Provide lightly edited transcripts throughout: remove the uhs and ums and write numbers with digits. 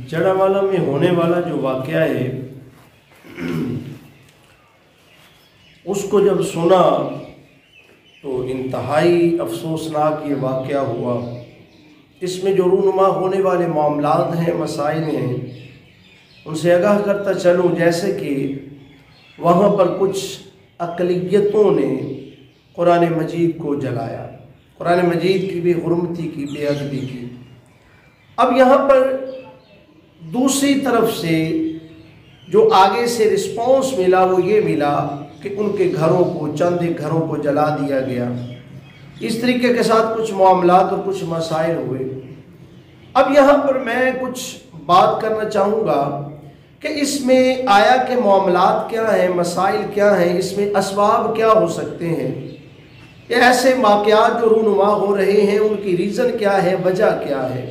जड़ावाला में होने वाला जो वाक़या है उसको जब सुना तो इंतहाई अफसोसनाक ये वाक़या हुआ। इसमें जो रूनुमा होने वाले मामलात हैं, मसाइल हैं, उनसे आगाह करता चलूँ। जैसे कि वहाँ पर कुछ अक़लियतों ने कुरान मजीद को जलाया, कुरान मजीद की भी हुर्मती की, बेअदबी की। अब यहाँ पर दूसरी तरफ से जो आगे से रिस्पॉन्स मिला वो ये मिला कि उनके घरों को, चंद घरों को जला दिया गया। इस तरीके के साथ कुछ मामलात और कुछ मसाइल हुए। अब यहाँ पर मैं कुछ बात करना चाहूँगा कि इसमें आया के मामलात क्या हैं, मसाइल क्या हैं, इसमें असबाब क्या हो सकते हैं, ये ऐसे वाक़यात जो रूनुमा हो रहे हैं उनकी रीज़न क्या है, वजह क्या है।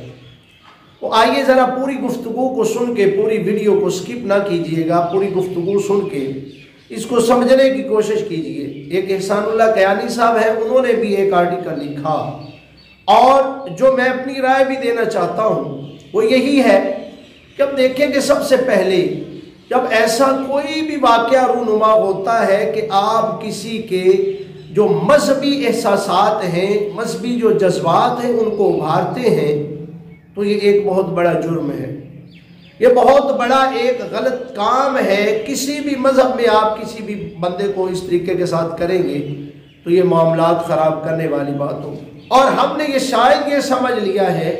तो आइए ज़रा पूरी गुफ्तगू को सुन के, पूरी वीडियो को स्किप ना कीजिएगा, पूरी गुफ्तगू सुन के इसको समझने की कोशिश कीजिए। एक एहसानुल्लाह कयानी साहब हैं, उन्होंने भी एक आर्टिकल लिखा और जो मैं अपनी राय भी देना चाहता हूँ वो यही है कि अब देखें कि सबसे पहले जब ऐसा कोई भी वाक़या रूनुमा होता है कि आप किसी के जो मजहबी एहसासात हैं, मजहबी जो जज्बात हैं उनको उभारते हैं तो ये एक बहुत बड़ा जुर्म है, ये बहुत बड़ा एक गलत काम है। किसी भी मजहब में आप किसी भी बंदे को इस तरीके के साथ करेंगे तो ये मामलात ख़राब करने वाली बात होगी। और हमने ये शायद ये समझ लिया है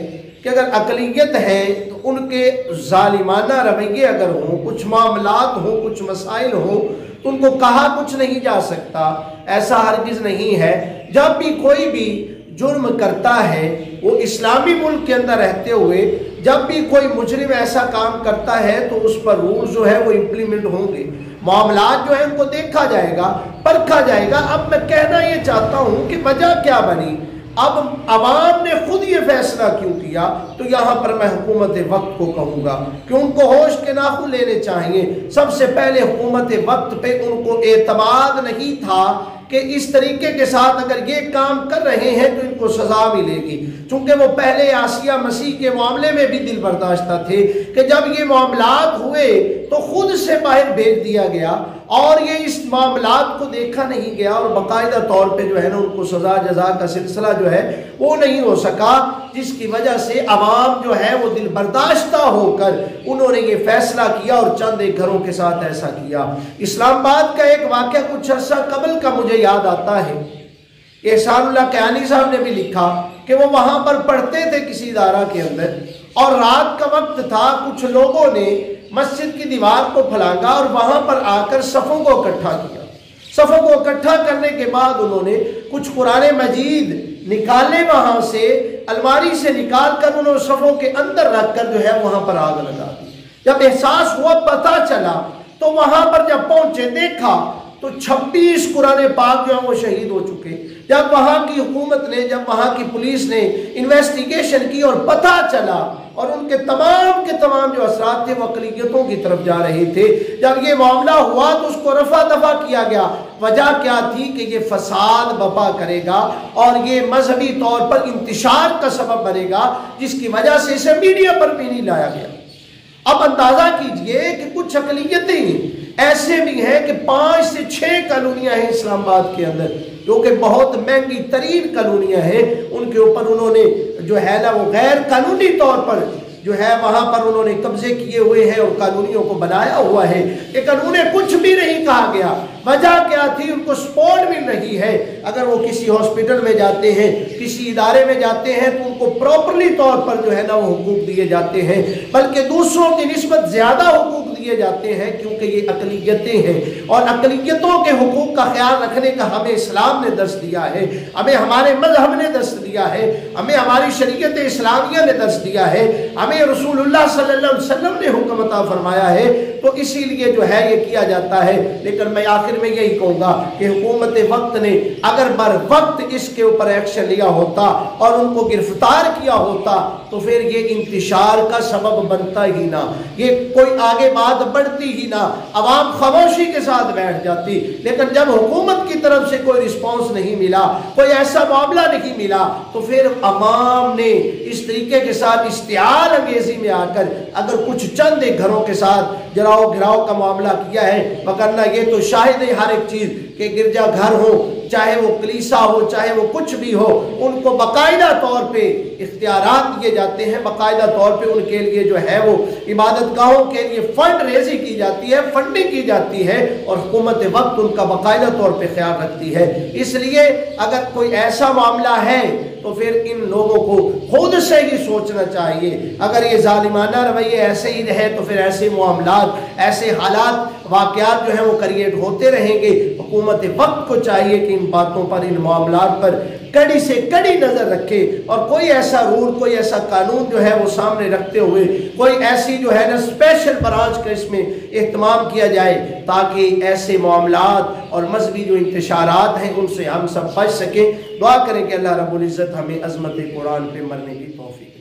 कि अगर अक़लियत है तो उनके जालिमाना रवैये अगर हों, कुछ मामलात हों, कुछ मसाइल हों तो उनको कहा कुछ नहीं जा सकता। ऐसा हरगिज़ नहीं है। जब भी कोई भी जुर्म करता है वो इस्लामी मुल्क के अंदर रहते हुए, जब भी कोई मुजरिम ऐसा काम करता है तो उस पर रूल जो है वो इम्प्लीमेंट होंगे, मामलात जो है उनको देखा जाएगा, परखा जाएगा। अब मैं कहना ये चाहता हूँ कि वजह क्या बनी, अब अवाम ने खुद ये फैसला क्यों किया, तो यहाँ पर मैं हुकूमत वक्त को कहूँगा कि उनको होश के नाखून लेने चाहिए। सबसे पहले हुकूमत वक्त पे उनको एतमाद नहीं था कि इस तरीके के साथ अगर ये काम कर रहे हैं तो इनको सज़ा मिलेगी, चूँकि वो पहले आसिया मसीह के मामले में भी दिल बर्दाश्ता थे कि जब ये मामलात हुए तो खुद से बाहर भेज दिया गया और ये इस मामलात को देखा नहीं गया और बाकायदा तौर पे जो है ना उनको सज़ा जज़ा का सिलसिला जो है वो नहीं हो सका, जिसकी वजह से अवाम जो है वो दिल बर्दाश्ता होकर उन्होंने ये फैसला किया और चंद एक घरों के साथ ऐसा किया। इस्लामाबाद का एक वाक़या कुछ अर्सा कबल का मुझे याद आता है। एहसानुल्लाह कयानी साहब ने भी लिखा कि वो वहाँ पर पढ़ते थे किसी इदारा के अंदर और रात का वक्त था, कुछ लोगों ने मस्जिद की दीवार को फलांगा और वहाँ पर आकर सफ़ों को इकट्ठा किया। सफ़ों को इकट्ठा करने के बाद उन्होंने कुछ कुरान मजीद निकाले, वहाँ से अलमारी से निकाल कर उन्होंने सफ़ों के अंदर रख कर जो है वहाँ पर आग लगा दी। जब एहसास हुआ, पता चला, तो वहाँ पर जब पहुँचे देखा तो 26 कुरान पाक जो है वो शहीद हो चुके। जब वहाँ की हुकूमत ने, जब वहाँ की पुलिस ने इन्वेस्टिगेशन की और पता चला और उनके तमाम के तमाम जो असरात थे वो अक़लियतों की तरफ जा रहे थे। जब ये मामला हुआ तो उसको रफा दफा किया गया। वजह क्या थी कि ये फसाद बपा करेगा और ये मजहबी तौर पर इंतशार का सबब बनेगा, जिसकी वजह से इसे मीडिया पर भी नहीं लाया गया। अब अंदाजा कीजिए कि कुछ अक़लियतें ऐसे भी हैं कि 5 से 6 कॉलोनियाँ हैं इस्लामाबाद के अंदर जो कि बहुत महंगी तरीन कॉलोनियाँ हैं, उनके ऊपर उन्होंने जो है ना वो गैर कानूनी तौर पर जो है वहाँ पर उन्होंने कब्जे किए हुए हैं और कानूनियों को बनाया हुआ है। कि कानूने कुछ भी नहीं कहा गया। वजह क्या थी, उनको सपोर्ट भी नहीं है। अगर वो किसी हॉस्पिटल में जाते हैं, किसी इदारे में जाते हैं तो उनको प्रॉपरली तौर पर जो है ना वो हुकूक दिए जाते हैं, बल्कि दूसरों की निस्बत ज़्यादा हुकूक दिए जाते हैं, क्योंकि ये अक़लियतें हैं और अक़लियतों के हुकूक का ख्याल रखने का हमें इस्लाम ने दर्स दिया है, हमें हमारे मज़हब ने दर्स दिया है, हमें हमारी शरीयत इस्लामिया ने दर्स दिया है, हमें रसूलुल्लाह सल्लल्लाहु अलैहि वसल्लम ने हुक्म अता फरमाया है। तो इसीलिए जो है ये किया जाता है। लेकिन मैं आखिर में यही कहूँगा कि हुकूमत वक्त ने अगर बर वक्त इसके ऊपर एक्शन लिया होता और उनको गिरफ्तार किया होता तो फिर ये इंतशार का सबब बनता ही ना। ये कोई आगे बात बात बढ़ती ही ना, अवाम खामोशी के साथ बैठ जाती। लेकिन जब हुकूमत की तरफ से कोई रिस्पॉन्स नहीं मिला, कोई ऐसा मामला नहीं मिला, तो फिर अवाम ने इस तरीके के साथ इश्तिहार अंगेजी में आकर अगर कुछ चंद एक घरों के साथ जलाओ गिराओ का मामला किया है, वरना ये तो शाहिद है हर एक चीज़ कि गिरजा घर हो, चाहे वो कलीसा हो, चाहे वो कुछ भी हो, उनको बाकायदा तौर पे इख्तियारात दिए जाते हैं, बाकायदा तौर पे उनके लिए जो है वो इबादत गाहों के लिए फंड रेजी की जाती है, फंडिंग की जाती है, और हुकूमत वक्त उनका बाकायदा तौर पे ख्याल रखती है। इसलिए अगर कोई ऐसा मामला है तो फिर इन लोगों को खुद से ही सोचना चाहिए। अगर ये जालिमाना रवैये ऐसे ही रहे तो फिर ऐसे मामलात, ऐसे हालात, वाक़यात जो हैं वो क्रिएट होते रहेंगे। हुकूमत वक्त को चाहिए कि इन बातों पर, इन मामलात पर कड़ी से कड़ी नज़र रखे, और कोई ऐसा रूल, कोई ऐसा कानून जो है वो सामने रखते हुए कोई ऐसी जो है ना स्पेशल ब्रांच का इसमें एहतमाम किया जाए, ताकि ऐसे मामलात और मजहबी जो इंतशारात हैं उनसे हम सब बच सकें। दुआ करें कि अल्लाह रब्बुल इज़्ज़त हमें अज़मत कुरान पे मरने की तौफीक